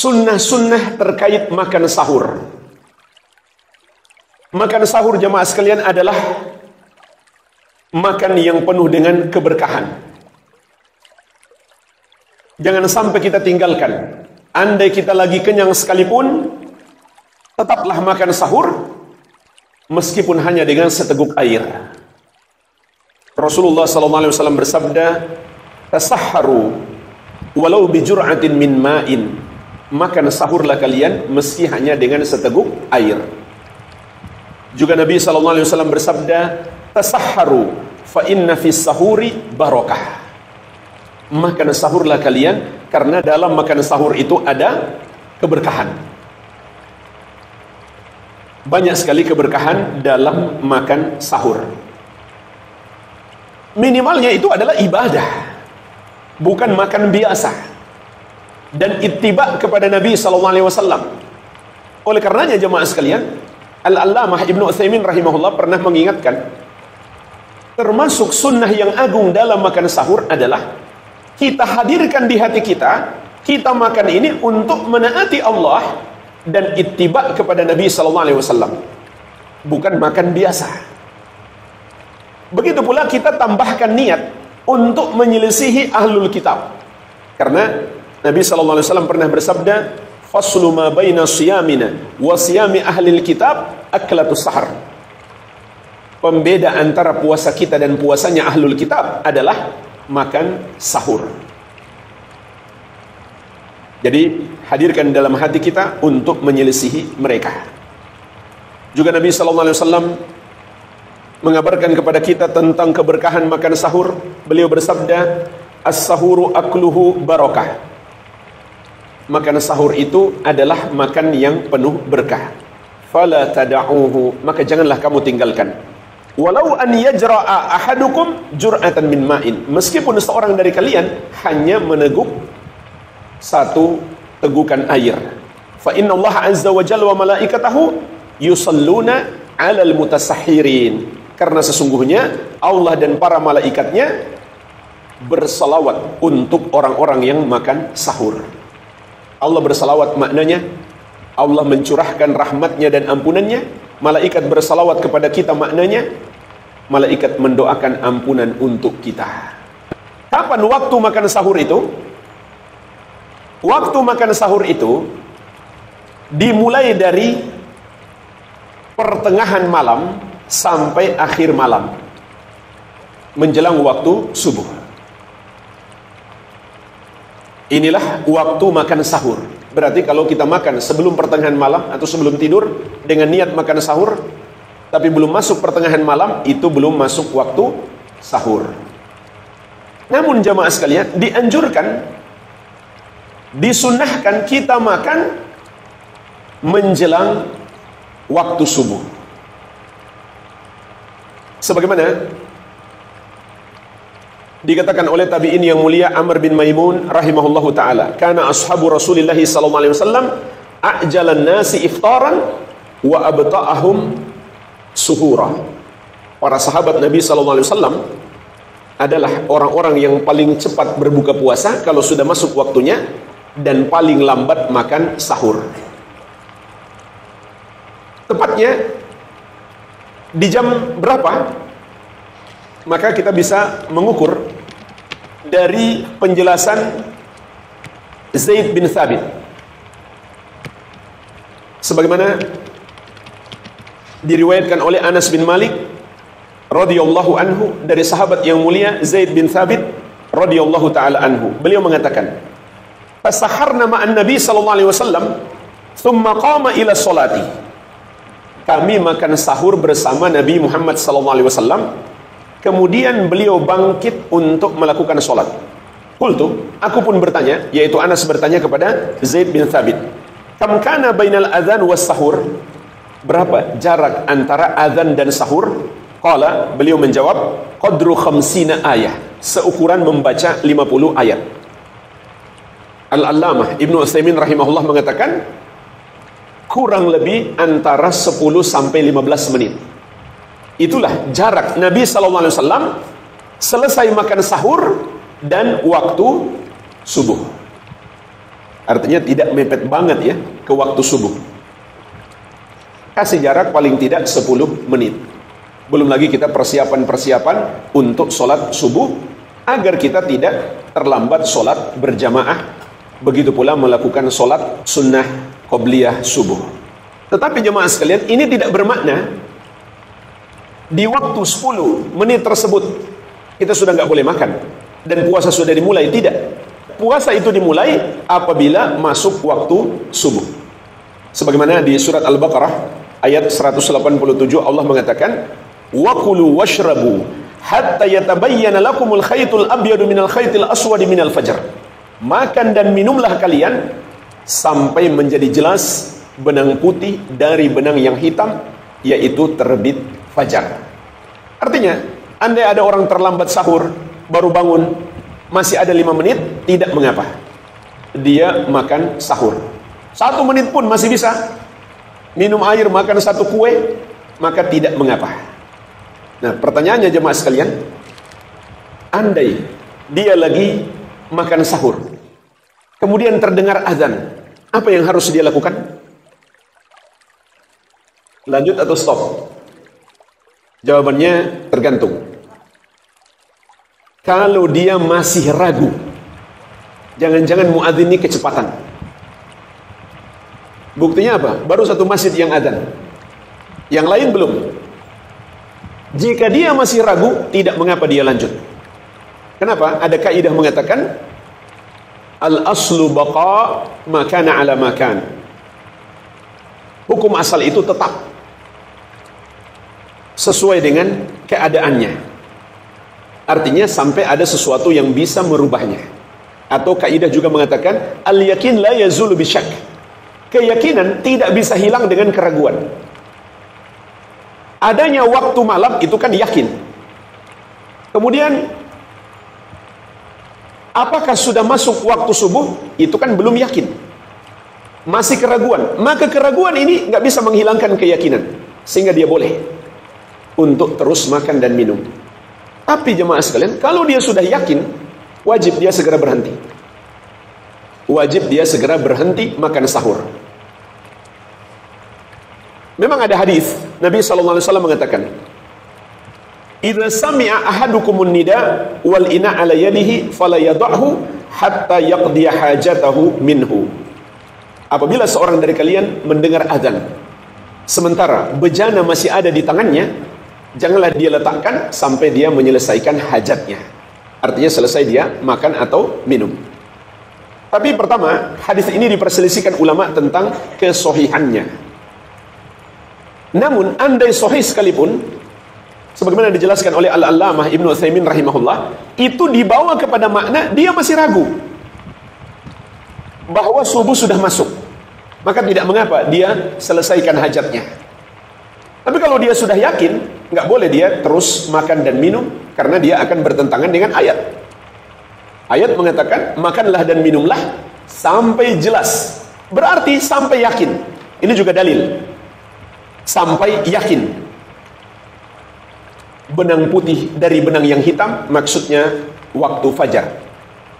sunnah-sunnah terkait makan sahur. Makan sahur jamaah sekalian adalah makan yang penuh dengan keberkahan. Jangan sampai kita tinggalkan. Andai kita lagi kenyang sekalipun, tetaplah makan sahur, meskipun hanya dengan seteguk air. Rasulullah SAW bersabda, tasahharu walau bijur'atin min ma'in. Makan sahurlah kalian meski hanya dengan seteguk air. Juga Nabi SAW bersabda, tasahharu fa inna fis sahuri barakah. Makan sahurlah kalian, karena dalam makan sahur itu ada keberkahan. Banyak sekali keberkahan dalam makan sahur. Minimalnya itu adalah ibadah, bukan makan biasa. Dan ittiba kepada Nabi SAW. Oleh karenanya jemaah sekalian, Al-Allamah Ibnu Utsaimin rahimahullah pernah mengingatkan, termasuk sunnah yang agung dalam makan sahur adalah kita hadirkan di hati kita, kita makan ini untuk menaati Allah dan ittiba kepada Nabi SAW, bukan makan biasa. Begitu pula kita tambahkan niat untuk menyelisihi ahlul kitab, karena Nabi SAW pernah bersabda, faslu ma baina siyamina wa siyami ahlil kitab aklatus sahar. Pembeda antara puasa kita dan puasanya ahlul kitab adalah makan sahur. Jadi hadirkan dalam hati kita untuk menyelisihi mereka. Juga Nabi SAW mengabarkan kepada kita tentang keberkahan makan sahur. Beliau bersabda, as-sahuru akluhu barakah. Makan sahur itu adalah makan yang penuh berkah. Fala tada'uhu, maka janganlah kamu tinggalkan. Walau an yajra'a ahadukum jur'atan min ma'in. Meskipun seorang dari kalian hanya meneguk satu tegukan air. Fa inna Allah azza wa jalla wa malaikatahu yusalluna 'alal mutasahhirin. Karena sesungguhnya Allah dan para malaikatnya bersalawat untuk orang-orang yang makan sahur. Allah bersalawat maknanya Allah mencurahkan rahmatnya dan ampunannya. Malaikat bersalawat kepada kita maknanya malaikat mendoakan ampunan untuk kita. Kapan waktu makan sahur itu? Waktu makan sahur itu dimulai dari pertengahan malam sampai akhir malam, menjelang waktu subuh. Inilah waktu makan sahur. Berarti kalau kita makan sebelum pertengahan malam atau sebelum tidur dengan niat makan sahur, tapi belum masuk pertengahan malam, itu belum masuk waktu sahur. Namun jamaah sekalian, dianjurkan, disunnahkan kita makan menjelang waktu subuh. Sebagaimana dikatakan oleh tabi'in yang mulia Amr bin Maimun rahimahullahu ta'ala, kana ashabu Rasulillah sallallahu alaihi wasallam a'jalan nasi iftaran wa abta'ahum suhura. Para sahabat Nabi sallallahu alaihi wasallam adalah orang-orang yang paling cepat berbuka puasa kalau sudah masuk waktunya, dan paling lambat makan sahur. Tepatnya di jam berapa? Maka kita bisa mengukur dari penjelasan Zaid bin Thabit. Sebagaimana diriwayatkan oleh Anas bin Malik radhiyallahu anhu dari sahabat yang mulia Zaid bin Thabit radhiyallahu taala anhu. Beliau mengatakan, "Fasaharna ma'an Nabi sallallahu alaihi wasallam, thumma qama ila sholati." Kami makan sahur bersama Nabi Muhammad sallallahu alaihi wasallam. Kemudian beliau bangkit untuk melakukan sholat. Qultu, aku pun bertanya, yaitu Anas bertanya kepada Zaid bin Thabit, kam kana bainal adzan was sahur? Berapa jarak antara adzan dan sahur? Qala, beliau menjawab, qadru khamsina ayah, seukuran membaca 50 ayat. Al-Allamah Ibnu Utsaimin rahimahullah mengatakan, kurang lebih antara 10 sampai 15 menit. Itulah jarak Nabi SAW selesai makan sahur dan waktu subuh. Artinya tidak mepet banget ya ke waktu subuh. Kasih jarak paling tidak 10 menit. Belum lagi kita persiapan untuk sholat subuh, agar kita tidak terlambat sholat berjamaah. Begitu pula melakukan sholat sunnah qobliyah subuh. Tetapi jemaah sekalian, ini tidak bermakna di waktu 10 menit tersebut kita sudah nggak boleh makan dan puasa sudah dimulai. Tidak. Puasa itu dimulai apabila masuk waktu subuh. Sebagaimana di surat Al-Baqarah ayat 187 Allah mengatakan, "Wa kulu washrabu hatta yatabayyana lakumul khaytul abyadu minal khaytil aswadi minal fajr." Makan dan minumlah kalian sampai menjadi jelas benang putih dari benang yang hitam, yaitu terbit fajar. Artinya, andai ada orang terlambat sahur, baru bangun, masih ada 5 menit, tidak mengapa. Dia makan sahur. 1 menit pun masih bisa. Minum air, makan 1 kue, maka tidak mengapa. Nah, pertanyaannya jemaah sekalian, andai dia lagi makan sahur, kemudian terdengar azan, apa yang harus dia lakukan? Lanjut atau stop? Jawabannya tergantung. Kalau dia masih ragu, jangan-jangan muadzin ini kecepatan. Buktinya apa? Baru 1 masjid yang azan, yang lain belum. Jika dia masih ragu, tidak mengapa dia lanjut. Kenapa? Ada kaidah mengatakan, al-aslu baqa makana ala makan. Hukum asal itu tetap sesuai dengan keadaannya. Artinya sampai ada sesuatu yang bisa merubahnya. Atau kaidah juga mengatakan, al-yakin la yazulu bisyak. Keyakinan tidak bisa hilang dengan keraguan. Adanya waktu malam itu kan yakin. Kemudian apakah sudah masuk waktu subuh? Itu kan belum yakin. Masih keraguan. Maka keraguan ini nggak bisa menghilangkan keyakinan, sehingga dia boleh untuk terus makan dan minum. Tapi jemaah sekalian, kalau dia sudah yakin, wajib dia segera berhenti. Wajib dia segera berhenti makan sahur. Memang ada hadis Nabi SAW mengatakan, "Idza sami'a ahadukumun nida wal ina ala yadihi fala yad'hu hatta yaqdiya hajatahu minhu." Apabila seorang dari kalian mendengar azan, sementara bejana masih ada di tangannya, janganlah dia letakkan sampai dia menyelesaikan hajatnya. Artinya selesai dia makan atau minum. Tapi pertama, hadis ini diperselisihkan ulama tentang kesohihannya. Namun, andai sahih sekalipun, sebagaimana dijelaskan oleh Al-Allamah Ibnu Utsaimin rahimahullah, itu dibawa kepada makna dia masih ragu bahwa subuh sudah masuk. Maka tidak mengapa dia selesaikan hajatnya. Tapi kalau dia sudah yakin, nggak boleh dia terus makan dan minum, karena dia akan bertentangan dengan ayat. Ayat mengatakan, makanlah dan minumlah sampai jelas. Berarti sampai yakin. Ini juga dalil. Sampai yakin. Benang putih dari benang yang hitam, maksudnya waktu fajar.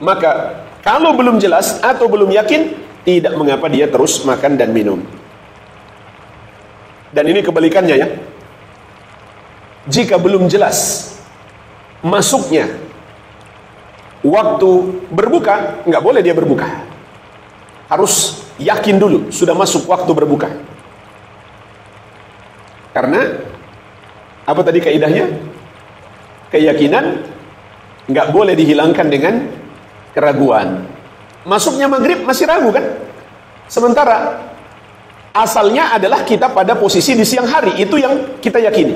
Maka kalau belum jelas atau belum yakin, tidak mengapa dia terus makan dan minum. Dan ini kebalikannya ya. Jika belum jelas masuknya waktu berbuka, nggak boleh dia berbuka. Harus yakin dulu sudah masuk waktu berbuka. Karena apa tadi kaidahnya? Keyakinan nggak boleh dihilangkan dengan keraguan. Masuknya maghrib masih ragu kan? Sementara asalnya adalah kita pada posisi di siang hari, itu yang kita yakini.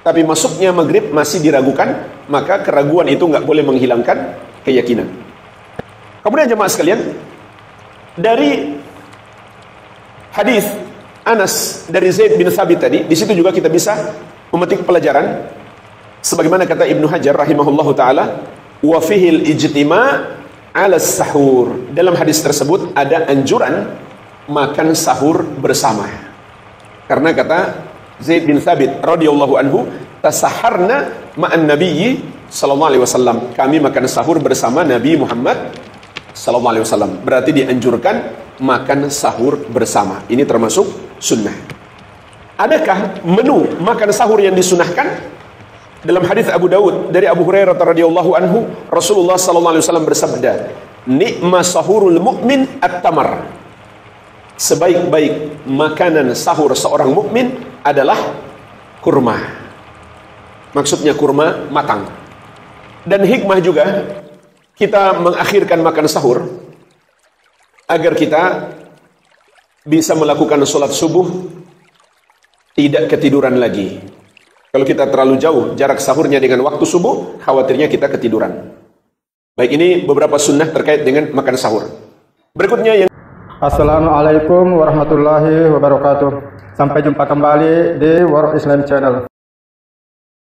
Tapi masuknya maghrib masih diragukan, maka keraguan itu nggak boleh menghilangkan keyakinan. Kemudian jemaah sekalian, dari hadis Anas dari Zaid bin Thabit tadi, di situ juga kita bisa memetik pelajaran. Sebagaimana kata Ibnu Hajar rahimahullahu taala, wa fihil ijtima' 'ala sahur. Dalam hadis tersebut ada anjuran makan sahur bersama. Karena kata Zaid bin Thabit radhiyallahu anhu, tasaharna ma'an nabiyyi sallallahu alaihi wasallam. Kami makan sahur bersama Nabi Muhammad sallallahu alaihi wasallam. Berarti dianjurkan makan sahur bersama. Ini termasuk sunnah. Adakah menu makan sahur yang disunahkan? Dalam hadis Abu Dawud dari Abu Hurairah radhiyallahu anhu, Rasulullah sallallahu alaihi wasallam bersabda, "Ni'ma sahurul mu'min at-tamar." Sebaik-baik makanan sahur seorang mukmin adalah kurma. Maksudnya kurma matang. Dan hikmah juga kita mengakhirkan makan sahur agar kita bisa melakukan sholat subuh tidak ketiduran lagi. Kalau kita terlalu jauh jarak sahurnya dengan waktu subuh, khawatirnya kita ketiduran. Baik, ini beberapa sunnah terkait dengan makan sahur. Berikutnya yang Assalamualaikum warahmatullahi wabarakatuh. Sampai jumpa kembali di Warok Islam Channel.